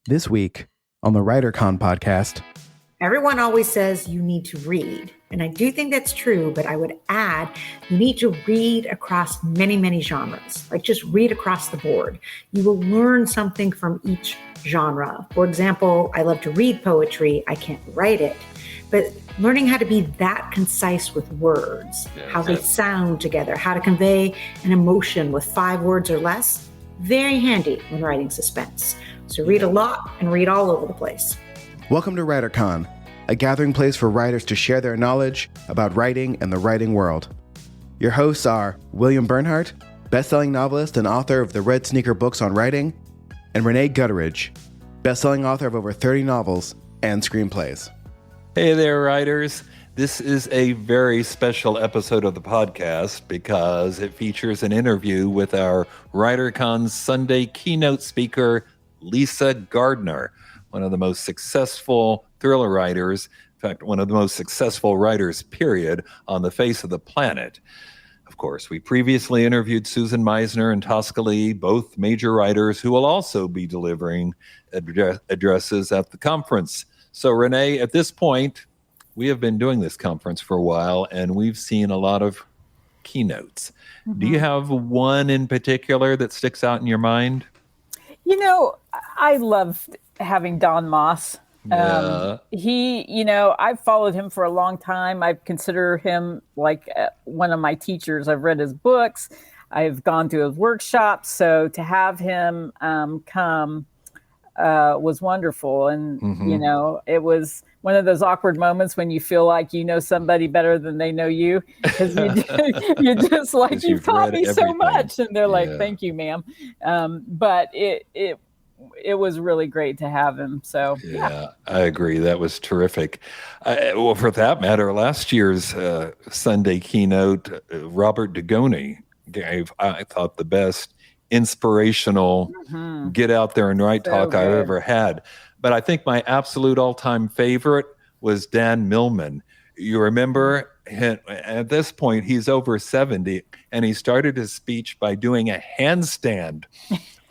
This week on the WriterCon podcast. Everyone always says you need to read, and I do think that's true, but I would add you need to read across many, many genres, like just read across the board. You will learn something from each genre. For example, I love to read poetry. I can't write it, but learning how to be that concise with words, how they sound together, how to convey an emotion with 5 words or less, very handy when writing suspense. So read a lot and read all over the place. Welcome to WriterCon, a gathering place for writers to share their knowledge about writing and the writing world. Your hosts are William Bernhardt, best-selling novelist and author of the Red Sneaker books on writing, and Rene Gutteridge, best-selling author of over 30 novels and screenplays. Hey there, writers. This is a very special episode of the podcast because it features an interview with our WriterCon Sunday keynote speaker, Lisa Gardner, one of the most successful thriller writers, in fact, one of the most successful writers, period, on the face of the planet. Of course, we previously interviewed Susan Meisner and Tosca Lee, both major writers who will also be delivering addresses at the conference. So, Rene, at this point, we have been doing this conference for a while, and we've seen a lot of keynotes. Mm-hmm. Do you have one in particular that sticks out in your mind? You know, I love having Don Moss. Yeah. I've followed him for a long time. I consider him like one of my teachers. I've read his books. I've gone to his workshops. So to have him come was wonderful. And, it was one of those awkward moments when you feel like you know somebody better than they know you. Because you're just like, you've taught me so much. And they're like, thank you, ma'am. But it was really great to have him. So yeah, I agree. That was terrific. Well, for that matter, last year's Sunday keynote, Robert Dugoni gave, I thought, the best inspirational get out there and write talk I've ever had. But I think my absolute all-time favorite was Dan Millman. You remember, at this point, he's over 70, and he started his speech by doing a handstand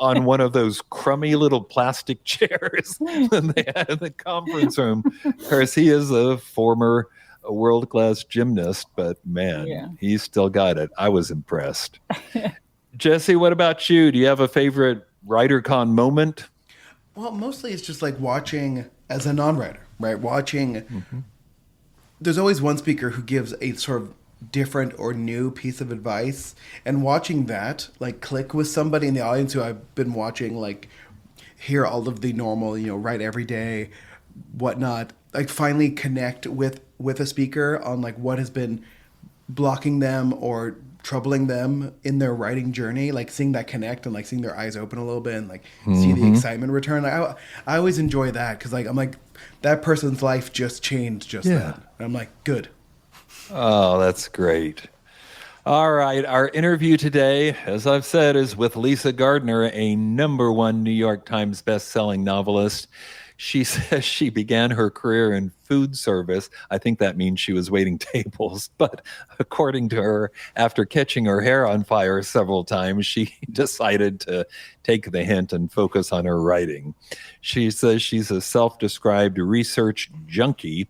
on one of those crummy little plastic chairs that they had in the conference room. Of course, he is a former world-class gymnast, but man, he's still got it. I was impressed. Jesse, what about you? Do you have a favorite WriterCon moment? Well, mostly it's just like watching as a non-writer, right? Watching, there's always one speaker who gives a sort of different or new piece of advice, and watching that like click with somebody in the audience who I've been watching, like hear all of the normal, write every day, whatnot, like finally connect with a speaker on like what has been blocking them or troubling them in their writing journey, like seeing that connect and like seeing their eyes open a little bit and like see the excitement return. Like, I always enjoy that because like I'm like, that person's life just changed just then. And I'm like, good. Oh, that's great. All right. Our interview today, as I've said, is with Lisa Gardner, a #1 New York Times bestselling novelist. She says she began her career in food service. I think that means she was waiting tables. But according to her, after catching her hair on fire several times, she decided to take the hint and focus on her writing. She says she's a self-described research junkie,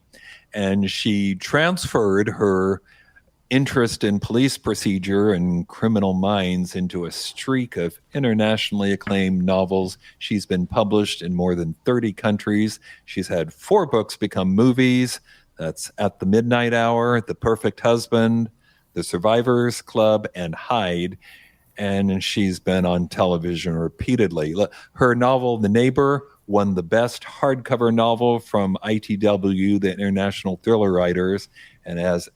and she transferred her interest in police procedure and criminal minds into a streak of internationally acclaimed novels. She's been published in more than 30 countries. She's had 4 books become movies. That's At the Midnight Hour, The Perfect Husband, The Survivors Club, and Hyde. And she's been on television repeatedly. Her novel, The Neighbor, won the best hardcover novel from ITW, the International Thriller Writers, and as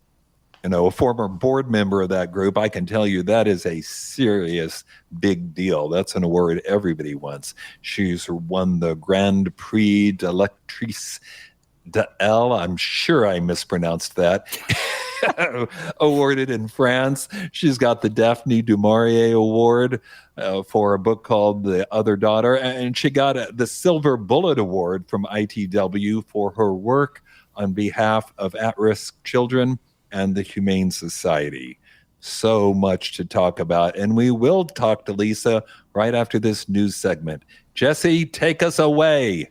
a former board member of that group, I can tell you that is a serious big deal. That's an award everybody wants. She's won the Grand Prix de l'Actrice d'Elle, I'm sure I mispronounced that, awarded in France. She's got the Daphne du Maurier Award for a book called The Other Daughter, and she got the Silver Bullet Award from ITW for her work on behalf of at-risk children and the Humane Society. So much to talk about. And we will talk to Lisa right after this news segment. Jesse, take us away.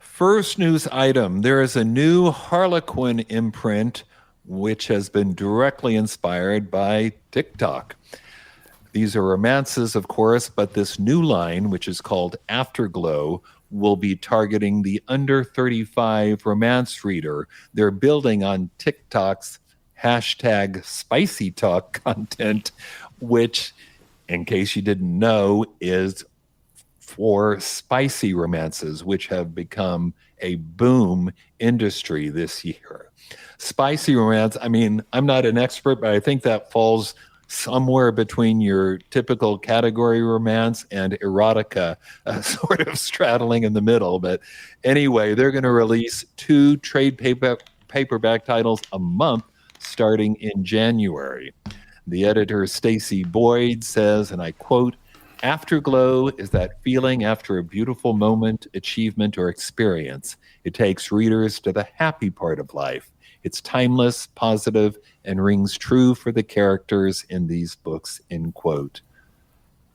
First news item, there is a new Harlequin imprint which has been directly inspired by TikTok. These are romances, of course, but this new line, which is called Afterglow, will be targeting the under 35 romance reader. They're building on TikTok's hashtag spicy talk content, which, in case you didn't know, is for spicy romances, which have become a boom industry this year. Spicy romance, I mean, I'm not an expert, but I think that falls somewhere between your typical category romance and erotica, sort of straddling in the middle. But anyway, they're going to release 2 trade paperback titles a month starting in January. The editor, Stacy Boyd, says, and I quote, "Afterglow is that feeling after a beautiful moment, achievement, or experience. It takes readers to the happy part of life. It's timeless, positive, and rings true for the characters in these books," end quote.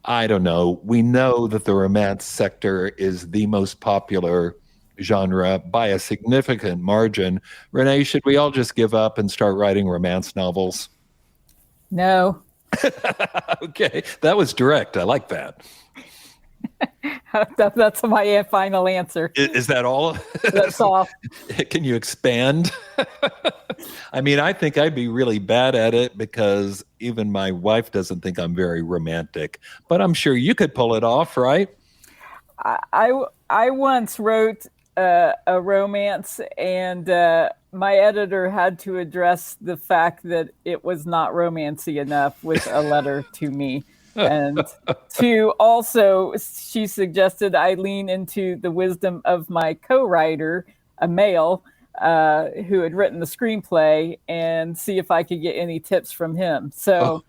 I don't know. We know that the romance sector is the most popular genre by a significant margin. Rene, should we all just give up and start writing romance novels? No. Okay, that was direct. I like that. That's my final answer. Is that all? That's all. Can you expand? I mean, I think I'd be really bad at it because even my wife doesn't think I'm very romantic, but I'm sure you could pull it off, right? I once wrote a romance, and my editor had to address the fact that it was not romancy enough with a letter to me. And to also, she suggested I lean into the wisdom of my co-writer, a male, who had written the screenplay, and see if I could get any tips from him. So,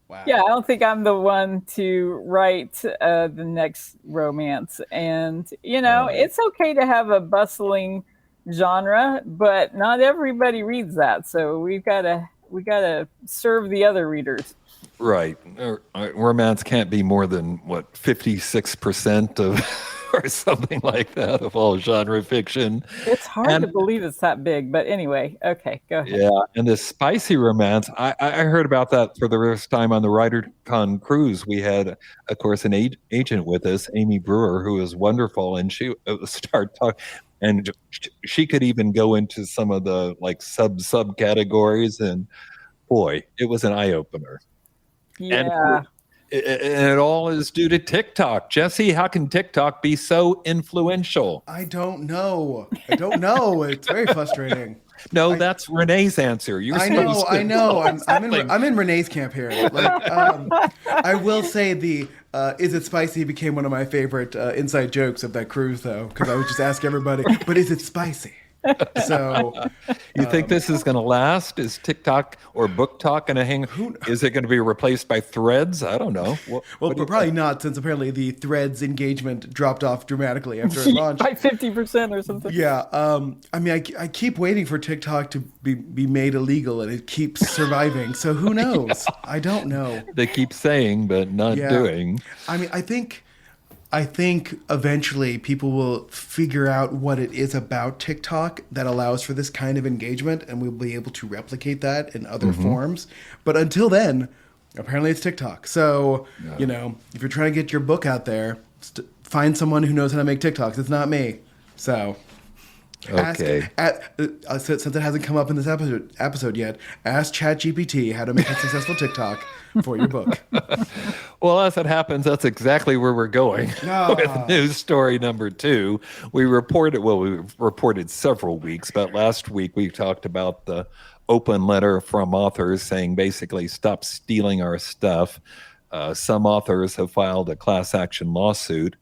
Wow. yeah, I don't think I'm the one to write the next romance. And, you know, it's okay to have a bustling genre, but not everybody reads that. So we gotta serve the other readers. Right. Romance can't be more than, 56% of, or something like that, of all genre fiction. It's hard to believe it's that big, but anyway, okay, go ahead. Yeah, and the spicy romance, I heard about that for the first time on the WriterCon cruise. We had, of course, an agent with us, Amy Brewer, who was wonderful, and she started talking, and she could even go into some of the subcategories, and boy, it was an eye-opener. Yeah. And it all is due to TikTok. Jesse, how can TikTok be so influential? I don't know. It's very frustrating. No, that's Renee's answer. I know. I'm in Renee's camp here. I will say the "Is it spicy?" became one of my favorite inside jokes of that cruise, though, because I would just ask everybody, "But is it spicy?" So, you think this is going to last? Is TikTok or Book Talk going to hang? Is it going to be replaced by Threads? I don't know. Well, probably not, since apparently the Threads engagement dropped off dramatically after it launched by 50% or something. Yeah, I mean, I keep waiting for TikTok to be made illegal, and it keeps surviving. So who knows? Yeah. I don't know. They keep saying, but not doing. I mean, I think eventually people will figure out what it is about TikTok that allows for this kind of engagement, and we'll be able to replicate that in other forms. But until then, apparently it's TikTok. So, if you're trying to get your book out there, find someone who knows how to make TikToks. It's not me. So, okay. Since it hasn't come up in this episode yet, ask ChatGPT how to make a successful TikTok for your book. Well, as it happens, that's exactly where we're going with news story number 2. We reported several weeks, but last week we talked about the open letter from authors saying basically stop stealing our stuff. Some authors have filed a class action lawsuit.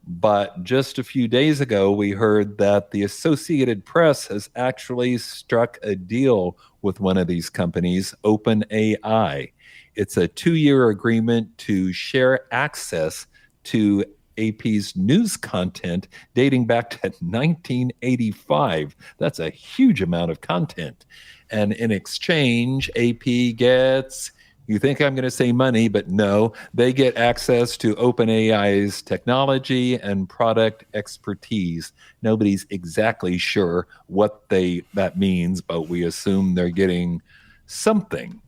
But just a few days ago, we heard that the Associated Press has actually struck a deal with one of these companies, OpenAI. It's a 2-year agreement to share access to AP's news content dating back to 1985. That's a huge amount of content. And in exchange, AP gets, you think I'm going to say money, but no, they get access to OpenAI's technology and product expertise. Nobody's exactly sure what that means, but we assume they're getting something.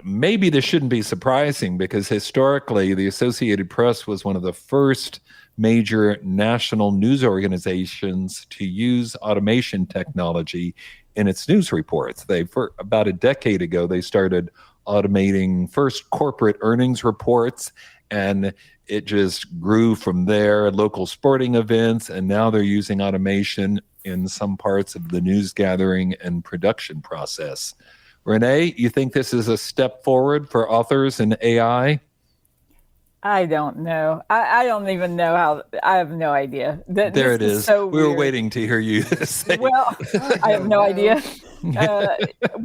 Maybe this shouldn't be surprising because historically, the Associated Press was one of the first major national news organizations to use automation technology in its news reports. For about a decade ago, they started automating first corporate earnings reports, and it just grew from there, local sporting events, and now they're using automation in some parts of the news gathering and production process. Rene, you think this is a step forward for authors in AI? I don't know. I don't even know how. I have no idea. There it is. So we were weird. waiting to hear you say. Well, I have no idea. Well,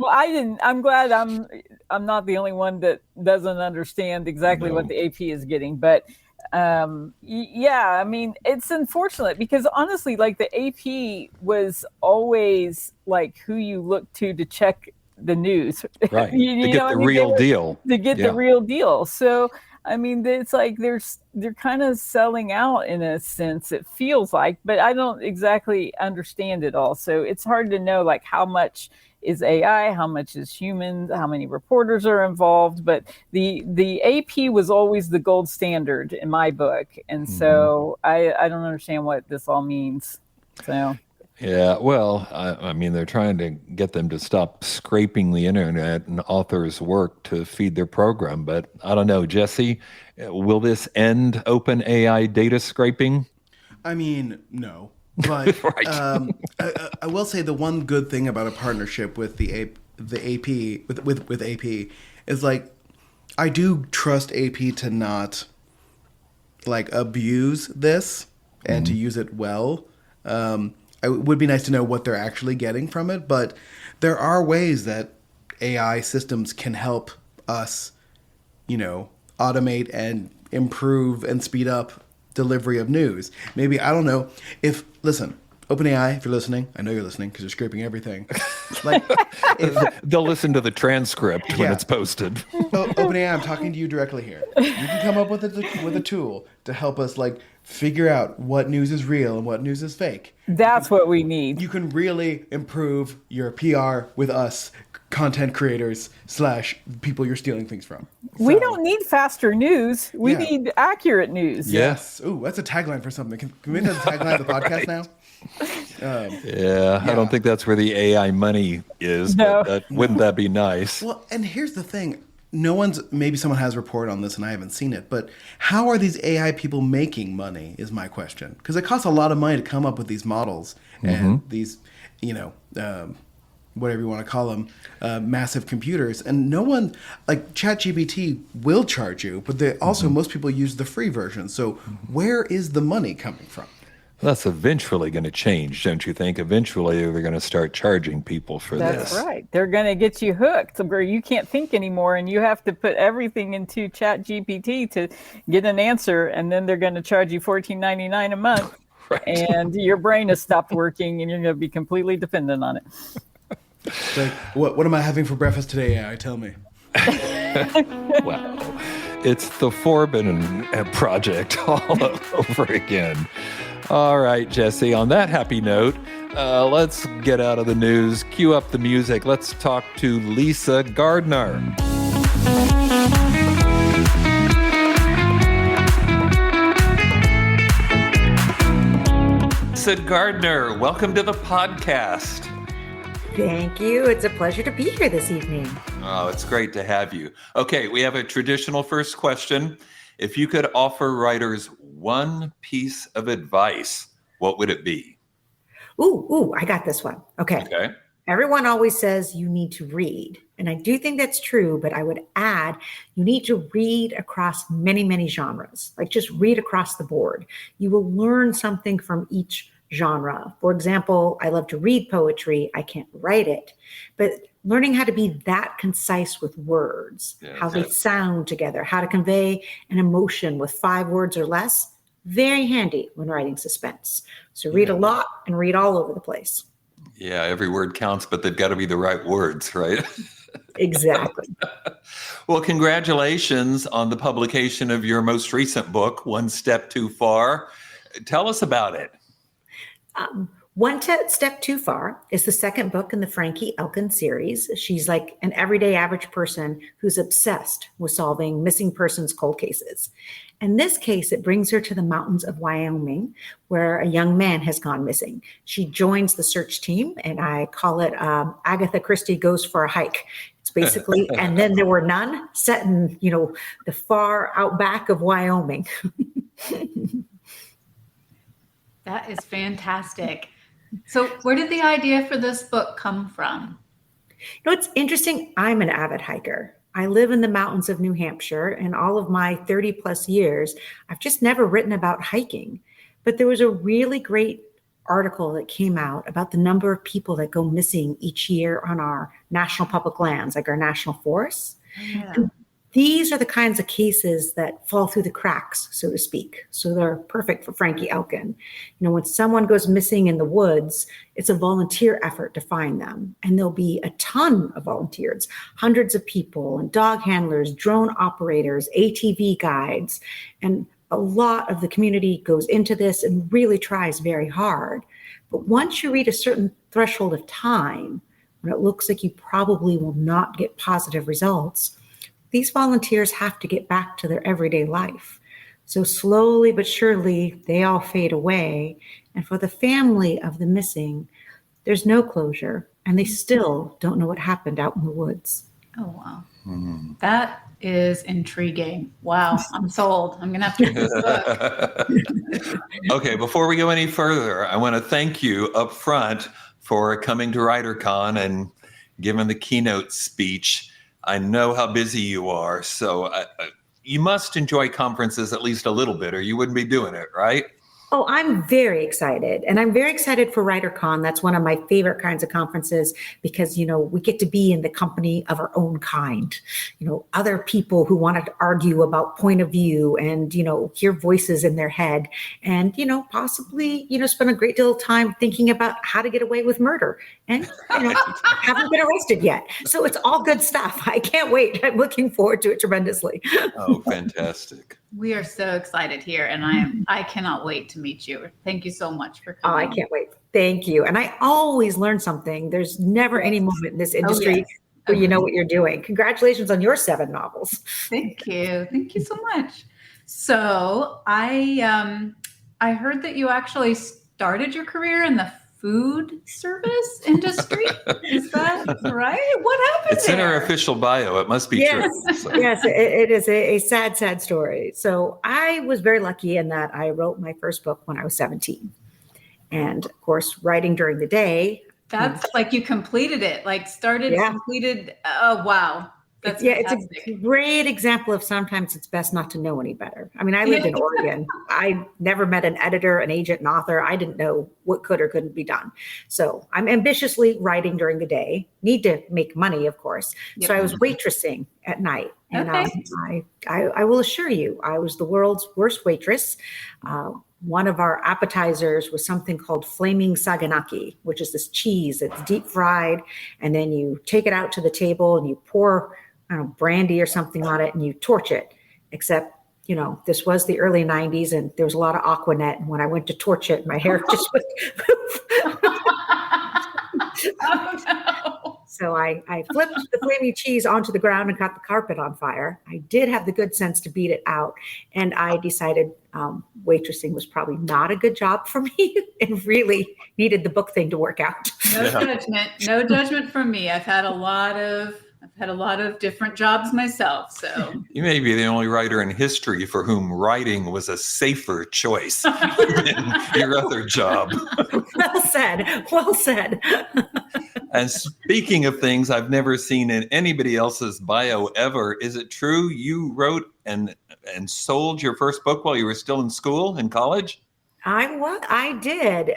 I didn't. I'm glad I'm not the only one that doesn't understand exactly what the AP is getting. But yeah, I mean, it's unfortunate because honestly, like the AP was always like who you look to check the news, right? To get the real deal. To get the real deal. So. I mean, it's like they're kind of selling out in a sense, it feels like, but I don't exactly understand it all. So it's hard to know like how much is AI, how much is human, how many reporters are involved. But the AP was always the gold standard in my book. And so I don't understand what this all means. So. Yeah, well, I mean, they're trying to get them to stop scraping the internet and authors' work to feed their program. But I don't know, Jesse, will this end OpenAI data scraping? I mean, no. But right. I will say the one good thing about a partnership with the AP with AP is like I do trust AP to not like abuse this and to use it well. It would be nice to know what they're actually getting from it, but there are ways that AI systems can help us, automate and improve and speed up delivery of news. Maybe, I don't know, listen, OpenAI, if you're listening, I know you're listening because you're scraping everything. Like, they'll listen to the transcript when it's posted. OpenAI, I'm talking to you directly here. You can come up with a tool to help us figure out what news is real and what news is fake. That's what we need. You can really improve your PR with us, content creators / people you're stealing things from. We don't need faster news. We need accurate news. Yes. Ooh, that's a tagline for something. Can we make that a tagline of the podcast now? I don't think that's where the AI money is. No. But wouldn't that be nice? Well, and here's the thing. Maybe someone has a report on this and I haven't seen it, but how are these AI people making money is my question. Because it costs a lot of money to come up with these models and these, whatever you want to call them, massive computers. And no one, like ChatGPT will charge you, but also most people use the free version. So where is the money coming from? That's eventually going to change, don't you think? Eventually, they're going to start charging people for this. That's right. They're going to get you hooked where you can't think anymore, and you have to put everything into ChatGPT to get an answer, and then they're going to charge you $14.99 a month, right. And your brain has stopped working, and you're going to be completely dependent on it. Like, what am I having for breakfast today, AI? Tell me. Wow. It's the Forbin project all over again. All right, Jesse, on that happy note, let's get out of the news, cue up the music. Let's talk to Lisa Gardner. Lisa Gardner, welcome to the podcast. Thank you. It's a pleasure to be here this evening. Oh, it's great to have you. Okay, we have a traditional first question. If you could offer writers one piece of advice, what would it be? Ooh, I got this one. Okay. Everyone always says you need to read. And I do think that's true, but I would add you need to read across many, many genres. Like just read across the board. You will learn something from each genre. For example, I love to read poetry. I can't write it, but learning how to be that concise with words, how they sound together, how to convey an emotion with 5 words or less, very handy when writing suspense. So read a lot and read all over the place. Yeah, every word counts, but they've got to be the right words, right? Exactly. Well, congratulations on the publication of your most recent book, One Step Too Far. Tell us about it. One Step Too Far is the second book in the Frankie Elkin series. She's like an everyday average person who's obsessed with solving missing persons cold cases. In this case, it brings her to the mountains of Wyoming, where a young man has gone missing. She joins the search team, and I call it Agatha Christie Goes for a Hike. It's basically, and then there were none, set in, the far outback of Wyoming. That is fantastic. So where did the idea for this book come from? It's interesting. I'm an avid hiker. I live in the mountains of New Hampshire, and all of my 30 plus years, I've just never written about hiking. But there was a really great article that came out about the number of people that go missing each year on our national public lands, like our national forests. Yeah. And these are the kinds of cases that fall through the cracks, so to speak. So they're perfect for Frankie Elkin. When someone goes missing in the woods, it's a volunteer effort to find them. And there'll be a ton of volunteers, hundreds of people and dog handlers, drone operators, ATV guides. And a lot of the community goes into this and really tries very hard. But once you reach a certain threshold of time, when it looks like you probably will not get positive results, these volunteers have to get back to their everyday life. So slowly but surely, they all fade away. And for the family of the missing, there's no closure, and they still don't know what happened out in the woods. Oh, wow. That is intriguing. Wow, I'm sold. I'm going to have to read this book. Okay, before we go any further, I want to thank you up front for coming to WriterCon and giving the keynote speech. I know how busy you are, so you must enjoy conferences at least a little bit, or you wouldn't be doing it, right? Oh, I'm very excited. And I'm very excited for WriterCon. That's one of my favorite kinds of conferences because, we get to be in the company of our own kind, other people who want to argue about point of view and, hear voices in their head and, possibly, spend a great deal of time thinking about how to get away with murder and, haven't been arrested yet. So it's all good stuff. I can't wait. I'm looking forward to it tremendously. Oh, fantastic. We are so excited here, and I cannot wait to meet you. Thank you so much for coming. Oh, I can't wait. Thank you. And I always learn something. There's never any moment in this industry where you know what you're doing. Congratulations on your 7 novels. Thank you. Thank you so much. So I heard that you actually started your career in the food service industry. Is that right? What happened It's there? in our official bio. It must be Yes, true. So. yes, it is a sad, sad story. So I was very lucky in that I wrote my first book when I was 17. And of course, writing during the day. That's like you completed it, completed. Oh, wow. That's fantastic. It's a great example of sometimes it's best not to know any better. I mean, I lived in Oregon. I never met an editor, an agent, an author. I didn't know what could or couldn't be done. So I'm ambitiously writing during the day, need to make money, of course. Yep. So I was waitressing at night. And I will assure you, I was the world's worst waitress. One of our appetizers was something called flaming saganaki, which is this cheese that's deep fried. And then you take it out to the table and you pour brandy or something on it and you torch it. Except, this was the early 90s and there was a lot of Aquanet. And when I went to torch it, my hair just was. Oh, no. So I flipped the flaming cheese onto the ground and caught the carpet on fire. I did have the good sense to beat it out. And I decided waitressing was probably not a good job for me and really needed the book thing to work out. No judgment from me. I've had a lot of different jobs myself. So you may be the only writer in history for whom writing was a safer choice than your other job. Well said. Well said. And speaking of things I've never seen in anybody else's bio ever, is it true you wrote and sold your first book while you were still in school, in college? I did.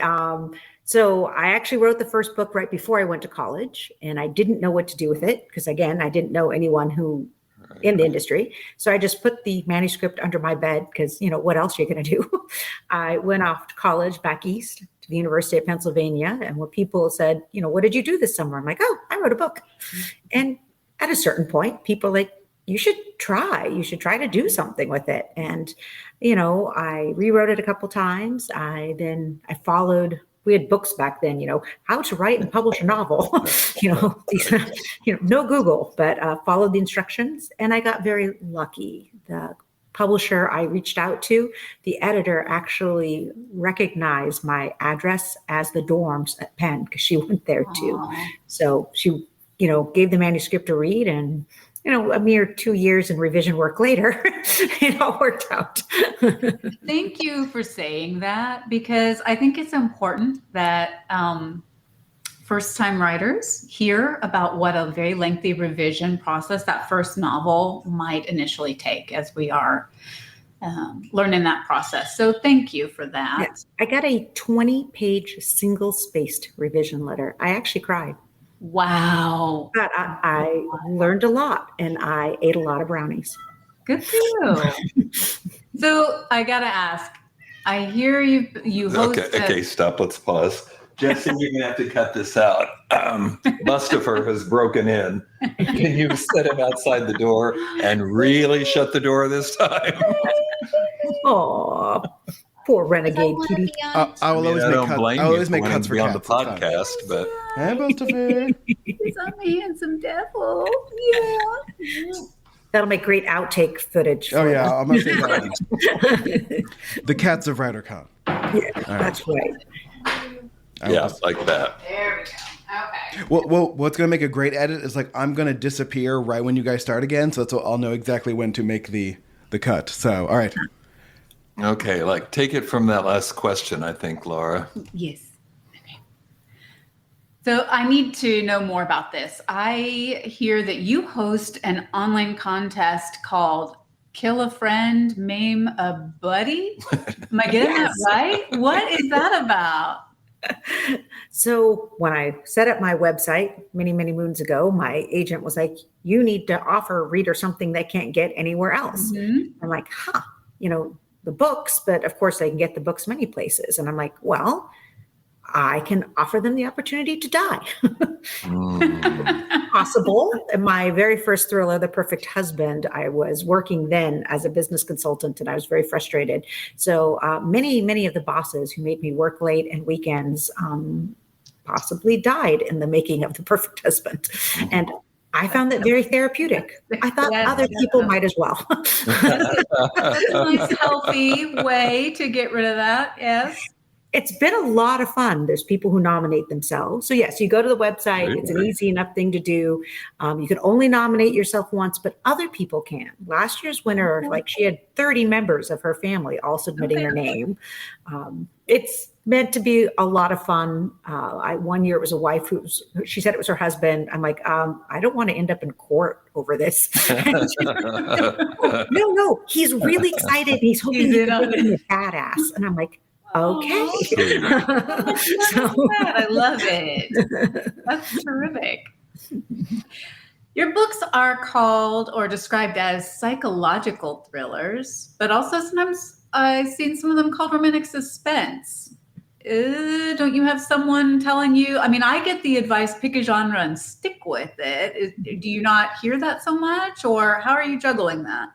So I actually wrote the first book right before I went to college, and I didn't know what to do with it because, again, I didn't know anyone who in the industry. So I just put the manuscript under my bed because, what else are you going to do? I went off to college back east to the University of Pennsylvania. And when people said, what did you do this summer? I'm like, oh, I wrote a book. And at a certain point, people are like, you should try to do something with it. And, I rewrote it a couple times. I followed, we had books back then, how to write and publish a novel, no Google, but followed the instructions. And I got very lucky. The publisher I reached out to, the editor actually recognized my address as the dorms at Penn because she went there too. Aww. So she, gave the manuscript to read, and a mere 2 years in revision work later, it all worked out. Thank you for saying that, because I think it's important that first-time writers hear about what a very lengthy revision process that first novel might initially take as we are learning that process. So thank you for that. Yes. I got a 20-page single-spaced revision letter. I actually cried. Wow. But I learned a lot, and I ate a lot of brownies. Good for you. So I got to ask, I hear you host Okay, stop. Let's pause. Jesse, you're going to have to cut this out. Mustafa has broken in. Can you set him outside the door and really shut the door this time? Oh, poor renegade kitty. I will always make cuts for on the cats. podcast, but Hey, Mustafa. He's a handsome devil. Yeah. That'll make great outtake footage. Oh yeah, I'm gonna say that. The cats of WriterCon. Yeah, that's right. yeah, like that. There we go. Okay. Well, what's gonna make a great edit is like I'm gonna disappear right when you guys start again, so that's what I'll know exactly when to make the cut. So, all right. Okay, take it from that last question, I think, Laura. Yes. Okay. So I need to know more about this. I hear that you host an online contest called Kill a Friend, Maim a Buddy. Am I getting that right? What is that about? So when I set up my website many, many moons ago, my agent was like, you need to offer a reader something they can't get anywhere else. Mm-hmm. I'm like, the books, but of course they can get the books many places. And I'm like, well, I can offer them the opportunity to die. Possible. In my very first thriller, The Perfect Husband, I was working then as a business consultant, and I was very frustrated. So many of the bosses who made me work late and weekends possibly died in the making of The Perfect Husband. And I found that very therapeutic. I thought other people might as well. That's a nice, healthy way to get rid of that. Yes. It's been a lot of fun. There's people who nominate themselves. So yes, you go to the website. It's an easy enough thing to do. You can only nominate yourself once, but other people can. Last year's winner, she had 30 members of her family all submitting their name. It's meant to be a lot of fun. One year it was a wife she said it was her husband. I'm like, I don't want to end up in court over this. No, he's really excited. He's hoping he's a badass. And I'm like, okay. I love it. That's terrific. Your books are called or described as psychological thrillers, but also sometimes I've seen some of them called romantic suspense. Don't you have someone telling you? I mean, I get the advice, pick a genre and stick with it. Do you not hear that so much, or how are you juggling that?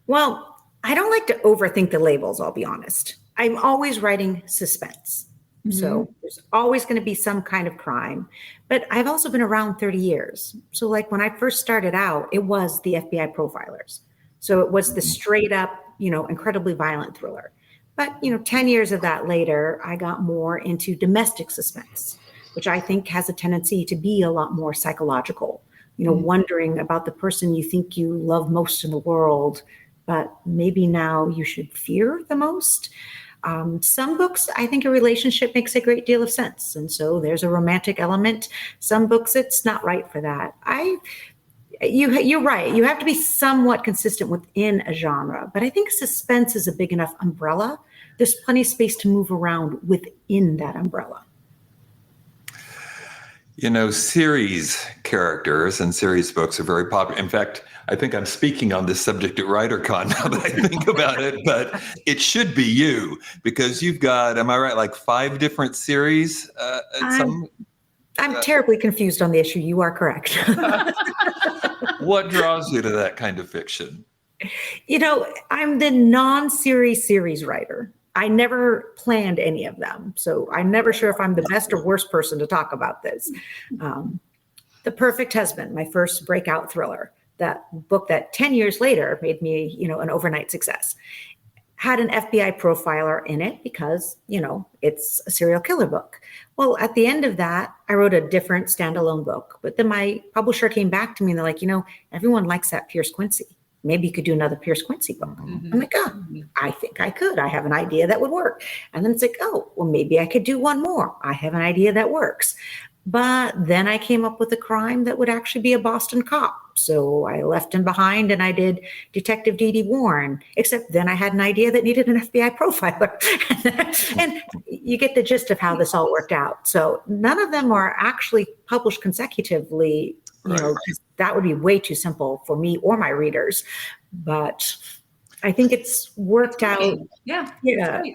Well, I don't like to overthink the labels, I'll be honest. I'm always writing suspense. Mm-hmm. So there's always going to be some kind of crime. But I've also been around 30 years. So when I first started out, it was the FBI Profilers. So it was the straight up, incredibly violent thriller. But, 10 years of that later, I got more into domestic suspense, which I think has a tendency to be a lot more psychological, wondering about the person you think you love most in the world, but maybe now you should fear the most. Some books, I think a relationship makes a great deal of sense. And so there's a romantic element. Some books, it's not right for that. You're right. You have to be somewhat consistent within a genre, but I think suspense is a big enough umbrella. There's plenty of space to move around within that umbrella. Series characters and series books are very popular. In fact, I think I'm speaking on this subject at WriterCon now that I think about it, but it should be you because you've got, am I right, like 5 different series? I'm terribly confused on the issue. You are correct. What draws you to that kind of fiction? I'm the non-series series writer. I never planned any of them. So I'm never sure if I'm the best or worst person to talk about this. The Perfect Husband, my first breakout thriller, that book that 10 years later made me, an overnight success, had an FBI profiler in it because, it's a serial killer book. Well, at the end of that, I wrote a different standalone book. But then my publisher came back to me and they're like, everyone likes that Pierce Quincy. Maybe you could do another Pierce Quincy book. I'm like, I think I could. I have an idea that would work. And then it's like, maybe I could do one more. I have an idea that works. But then I came up with a crime that would actually be a Boston cop. So I left him behind and I did Detective D.D. Warren, except then I had an idea that needed an FBI profiler. And you get the gist of how this all worked out. So none of them are actually published consecutively. That would be way too simple for me or my readers. But I think it's worked out. Yeah.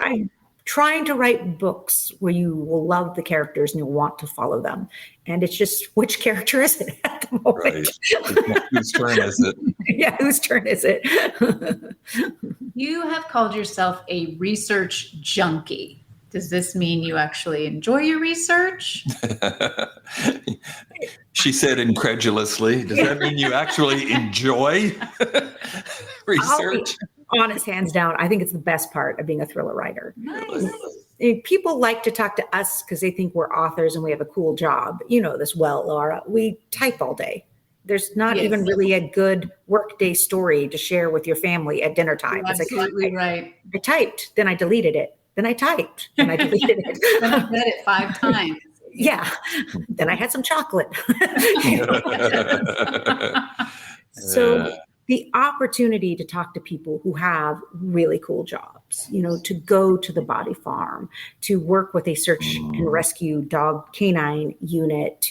I'm trying to write books where you will love the characters and you'll want to follow them. And it's just, which character is it at the moment? Right. Whose turn is it? Yeah, whose turn is it? You have called yourself a research junkie. Does this mean you actually enjoy your research? She said incredulously. Does that mean you actually enjoy research? Honest, hands down, I think it's the best part of being a thriller writer. Nice. People like to talk to us because they think we're authors and we have a cool job. You know this well, Laura. We type all day. There's not even really a good workday story to share with your family at dinner time. You're absolutely right. I typed, then I deleted it. Then I typed, then I deleted it. Then I read it 5 times. Yeah. Then I had some chocolate. So the opportunity to talk to people who have really cool jobs, to go to the body farm, to work with a search and rescue dog canine unit,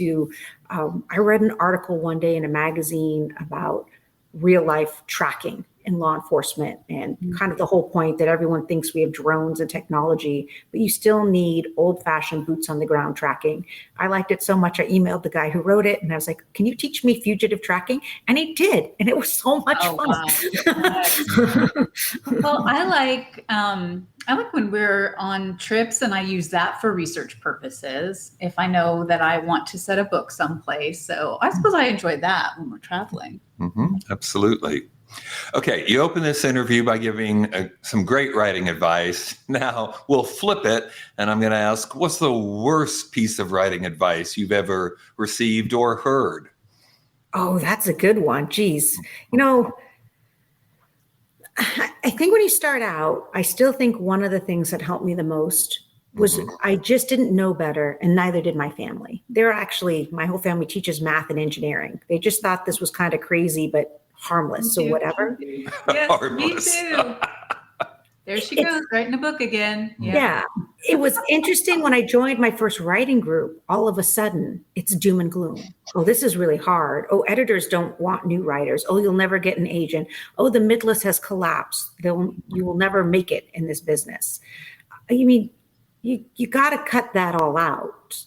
I read an article one day in a magazine about real life tracking in law enforcement and kind of the whole point that everyone thinks we have drones and technology, but you still need old fashioned boots on the ground tracking. I liked it so much. I emailed the guy who wrote it and I was like, can you teach me fugitive tracking? And he did. And it was so much fun. Wow. Well, I like when we're on trips and I use that for research purposes. If I know that I want to set a book someplace. So I suppose I enjoy that when we're traveling. Absolutely. Okay, you open this interview by giving some great writing advice. Now we'll flip it, and I'm going to ask, what's the worst piece of writing advice you've ever received or heard? Oh, that's a good one. Geez. I think when you start out, I still think one of the things that helped me the most was I just didn't know better, and neither did my family. My whole family teaches math and engineering. They just thought this was kind of crazy, but harmless. So whatever. Yes, Harmless. Me too. There she goes, writing a book again. Yeah. It was interesting when I joined my first writing group, all of a sudden it's doom and gloom. Oh, this is really hard. Oh, editors don't want new writers. Oh, you'll never get an agent. Oh, the midlist has collapsed. You will never make it in this business. You got to cut that all out.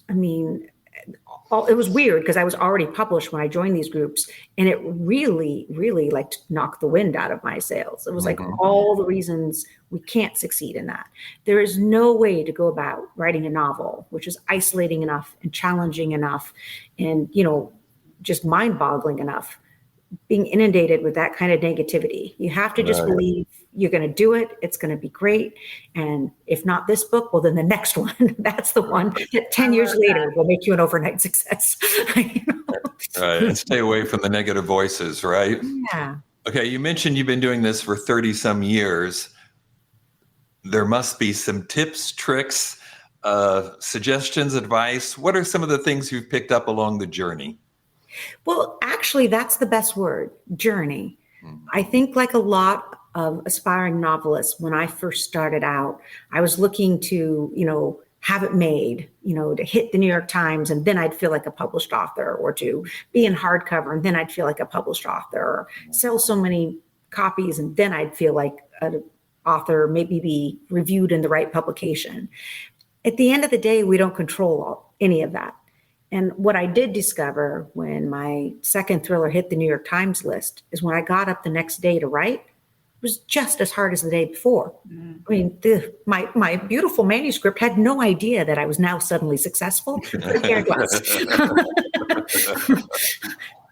It was weird because I was already published when I joined these groups, and it really, really knocked the wind out of my sails. It was like all the reasons we can't succeed in that. There is no way to go about writing a novel, which is isolating enough and challenging enough and, just mind-boggling enough, being inundated with that kind of negativity. You have to just believe you're going to do it. It's going to be great. And if not this book, well, then the next one. That's the one that 10 years later will make you an overnight success. Right. And stay away from the negative voices, right? Yeah. Okay. You mentioned you've been doing this for 30 some years. there must be some tips, tricks, suggestions, advice. What are some of the things you've picked up along the journey? Well, actually, that's the best word, journey. I think like a lot of aspiring novelists, when I first started out, I was looking to, have it made, to hit the New York Times, and then I'd feel like a published author, or to be in hardcover, and then I'd feel like a published author, or sell so many copies, and then I'd feel like an author, maybe be reviewed in the right publication. At the end of the day, we don't control any of that. And what I did discover when my second thriller hit the New York Times list is when I got up the next day to write, it was just as hard as the day before. I mean, my beautiful manuscript had no idea that I was now suddenly successful, but here it was.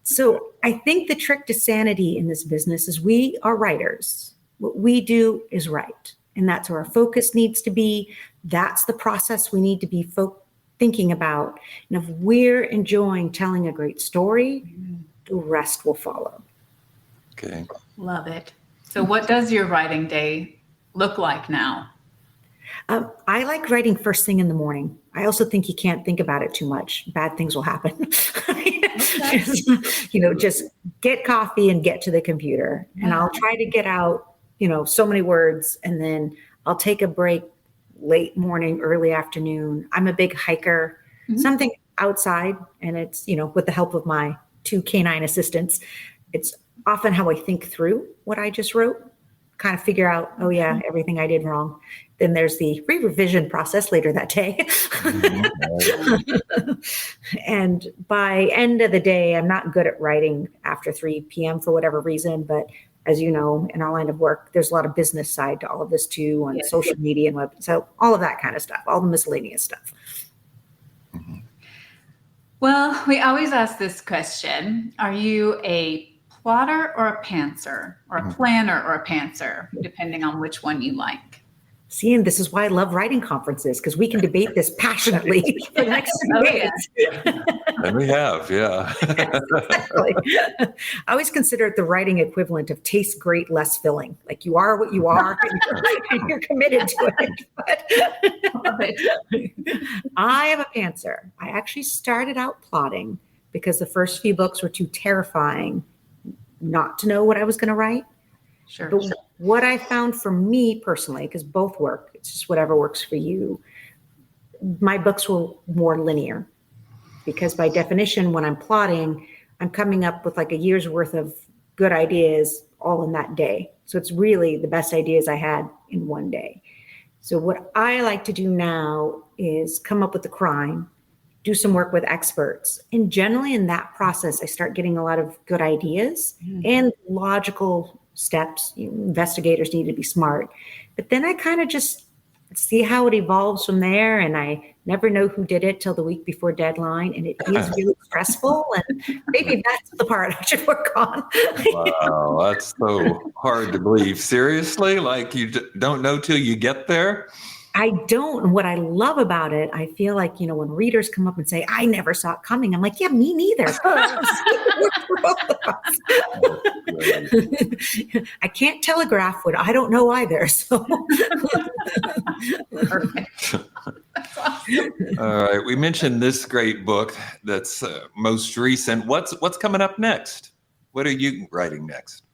So I think the trick to sanity in this business is we are writers. What we do is write. And that's where our focus needs to be. That's the process we need to be thinking about. And if we're enjoying telling a great story, the rest will follow. Okay. Love it. So what does your writing day look like now? I like writing first thing in the morning. I also think you can't think about it too much. Bad things will happen. Just get coffee and get to the computer. And I'll try to get out, so many words, and then I'll take a break late morning, early afternoon. I'm a big hiker, something outside, and it's, with the help of my 2 canine assistants, it's often how I think through what I just wrote, kind of figure out, oh yeah, everything I did wrong. Then there's the revision process later that day. And by end of the day, I'm not good at writing after 3 p.m. for whatever reason, but as you know, in our line of work, there's a lot of business side to all of this too, on social media and web. So all of that kind of stuff, all the miscellaneous stuff. Well, we always ask this question. Are you a plotter or a pantser, or a planner or a pantser, depending on which one you like? See, and this is why I love writing conferences, because we can debate this passionately for the next 2 days. And we have, yeah. Exactly. I always consider it the writing equivalent of tastes great, less filling. Like you are what you are, and you're committed to it. But I am a pantser. I actually started out plotting because the first few books were too terrifying not to know what I was going to write. Sure. But what I found for me personally, because both work, it's just whatever works for you. My books were more linear because by definition, when I'm plotting, I'm coming up with like a year's worth of good ideas all in that day. So it's really the best ideas I had in one day. So what I like to do now is come up with the crime, do some work with experts. And generally in that process, I start getting a lot of good ideas and logical steps. Investigators need to be smart. But then I kind of just see how it evolves from there. And I never know who did it till the week before deadline. And it is really stressful. And maybe that's the part I should work on. Wow, that's so hard to believe. Seriously? Like you don't know till you get there? I don't. And what I love about it, I feel like, when readers come up and say, I never saw it coming. I'm like, yeah, me neither. I can't telegraph what I don't know either. So. Perfect. That's awesome. All right. We mentioned this great book that's most recent. What's coming up next? What are you writing next?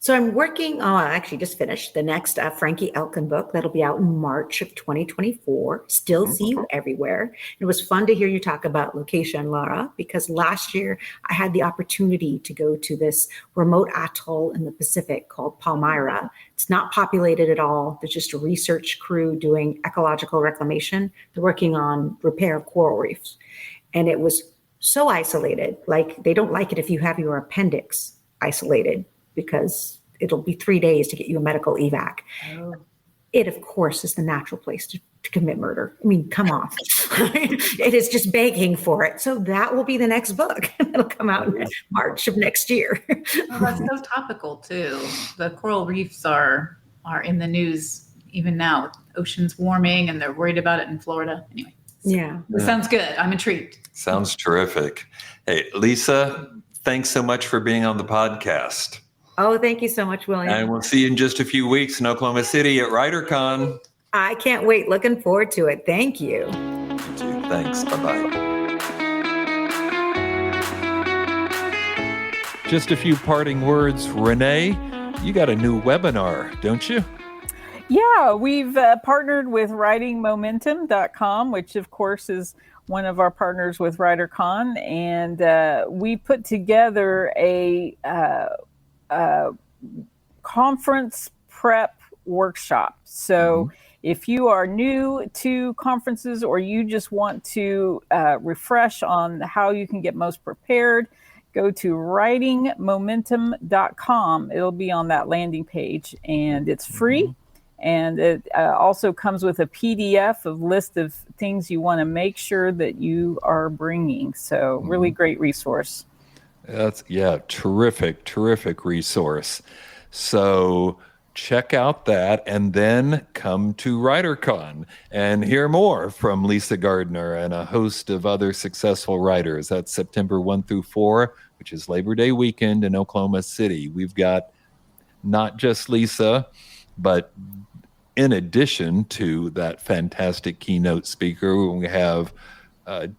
So I'm working on, I actually just finished the next Frankie Elkin book that'll be out in March of 2024. Still See You Everywhere. It was fun to hear you talk about Location, Laura, because last year I had the opportunity to go to this remote atoll in the Pacific called Palmyra. It's not populated at all. There's just a research crew doing ecological reclamation. They're working on repair of coral reefs. And it was so isolated. Like they don't like it if you have your appendix isolated, because it'll be 3 days to get you a medical evac. Oh. It, of course, is the natural place to commit murder. I mean, come on. It is just begging for it. So that will be the next book. It'll come out in March of next year. Well, that's so topical, too. The coral reefs are in the news even now. Oceans warming, and they're worried about it in Florida. Anyway. Yeah. It sounds good. I'm intrigued. Sounds terrific. Hey, Lisa, thanks so much for being on the podcast. Oh, thank you so much, William. And we'll see you in just a few weeks in Oklahoma City at WriterCon. I can't wait. Looking forward to it. Thank you. You too. Thanks. Bye-bye. Just a few parting words. Rene, you got a new webinar, don't you? Yeah, we've partnered with writingmomentum.com, which of course is one of our partners with WriterCon. And we put together a conference prep workshop. So if you are new to conferences or you just want to refresh on how you can get most prepared, go to writingmomentum.com. It'll be on that landing page, and it's free. And it also comes with a PDF of list of things you want to make sure that you are bringing. So really great resource. That's terrific resource. So check out that and then come to WriterCon and hear more from Lisa Gardner and a host of other successful writers. That's September 1 through 4, which is Labor Day weekend in Oklahoma City. We've got not just Lisa, but in addition to that fantastic keynote speaker, we have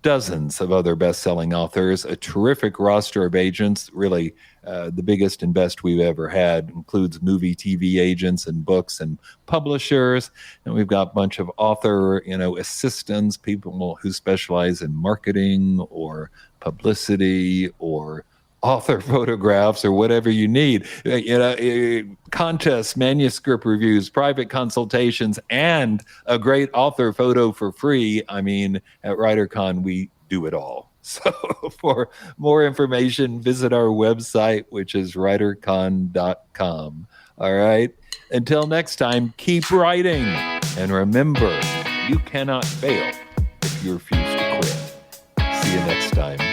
dozens of other best-selling authors, a terrific roster of agents, really the biggest and best we've ever had, includes movie, TV agents and books and publishers. And we've got a bunch of author, assistants, people who specialize in marketing or publicity or author photographs or whatever you need, contests, manuscript reviews, private consultations, and a great author photo for free. I mean, at WriterCon, we do it all. So for more information, visit our website, which is writercon.com. All right. Until next time, keep writing. And remember, you cannot fail if you refuse to quit. See you next time.